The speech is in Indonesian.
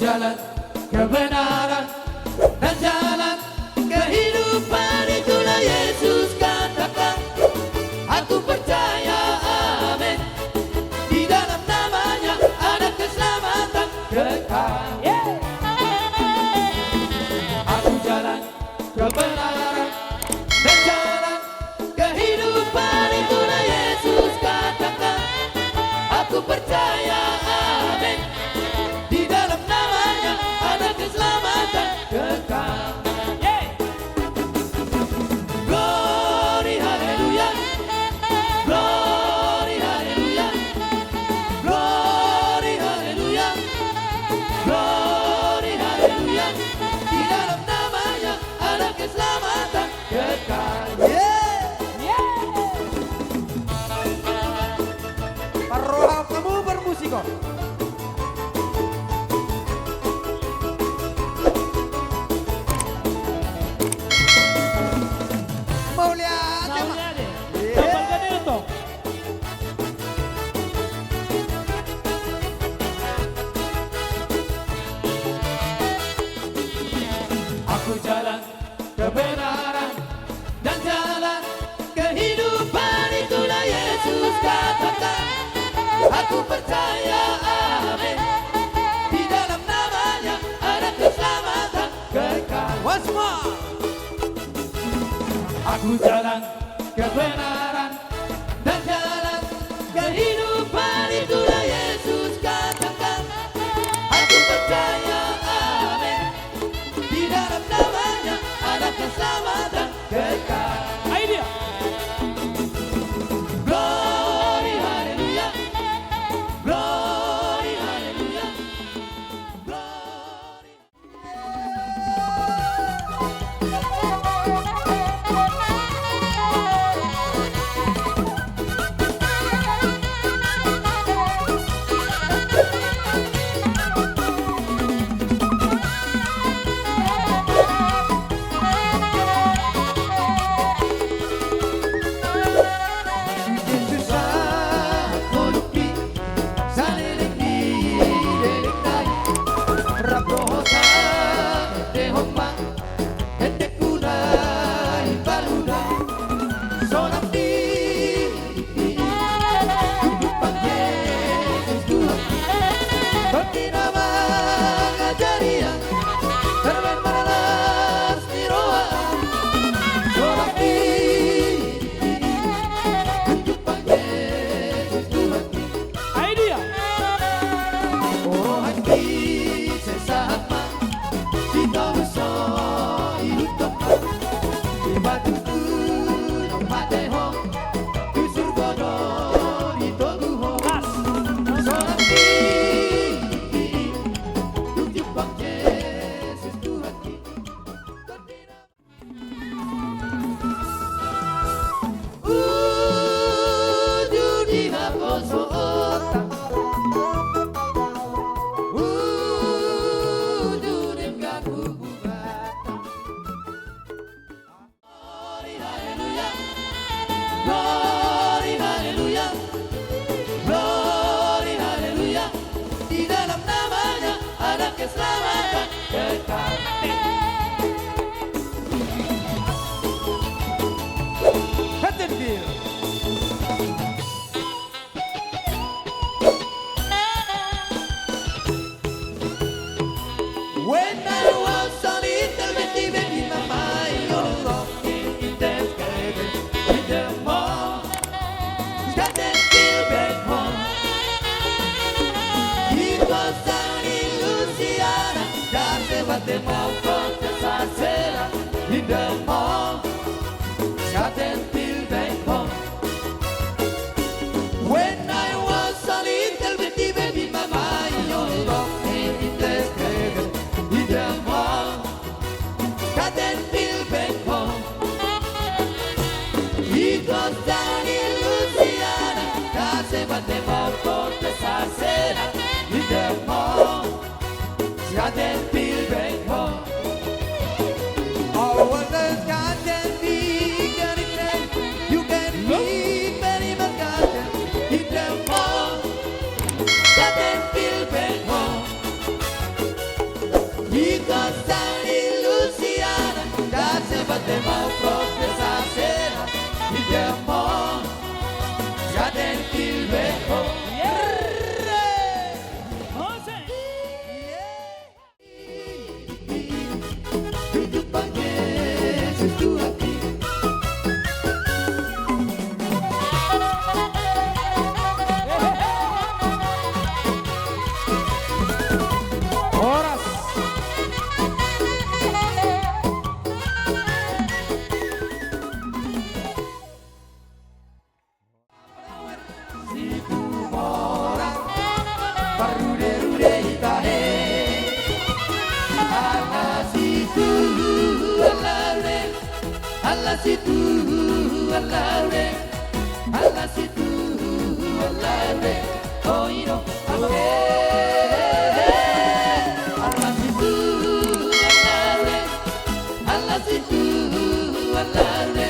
jalan kebenaran dan jalan kehidupan, itulah Yesus katakan. Aku percaya, amin. Di dalam namanya ada keselamatan kekal. Aku jalan kebenaran dan jalan kehidupan, itulah Yesus katakan. Aku percaya, amin. Di dalam namanya ada keselamatan kekal. Glory, haleluya. Glory, haleluya. Glory, haleluya. Glory, haleluya. Di dalam namanya ada keselamatan kekal. Paroha kamu bermusik kok. Mau lihat ya, Mak? Tambahkan ini toh. Aku jalan kebenaran dan jalan kehidupan, itulah Yesus katakan. Aku percaya, amin. Di dalam namanya ada keselamatan kekal. Once more. Aku jalan kebenaran dan jalan kehidupan, itulah Yesus katakan. Aku percaya, amin. Di dalam namanya ada keselamatan kekal. Ayo dia. Glory, haleluya. Glory, haleluya. Glory. Yesus aku lupi salilik di dekai raprosa de homa ende kuda ibaluda sonam di hidupan Yesus Tuhan bertina mengajaria terben manalas miroa sonam di hidupan Yesus Tuhan. Ayo dia. Oh hati sesaat mah kita bisa hidup di batu tempat dehong di surga di toguho solat di hidupan Yesus Tuhan. Judi haposo otak Judin gaku bubata. Glory, haleluya. Glory, haleluya. Glory, haleluya. Di dalam namanya ada keselamatan kekal. Hattenville. When I was a little baby, mama, your love in the sky, in the mall, got that feel back home. It was sunny Louisiana, that's what the mall from the Sasera, in the mall, got that feel back home. When I was a little baby, mama, your love in the sky, in the mall, got that feel back home. It was down in Louisiana, case bateva forte stasera, in the mall, got that feel back home. Oh, what does God can be? Got it right. You can be very much God. In the mall, got that feel back home. cosa di Luciana, ya se batemos proprio stasera, di amor, ya del viejo. Jose. Tu paquete, tu aquí. Oras. Si tu mora, parude itahe. Ala situ, alare, ala situ, alare, ala situ, alare. Oiro, ame. Ala situ, alare, ala situ, alare.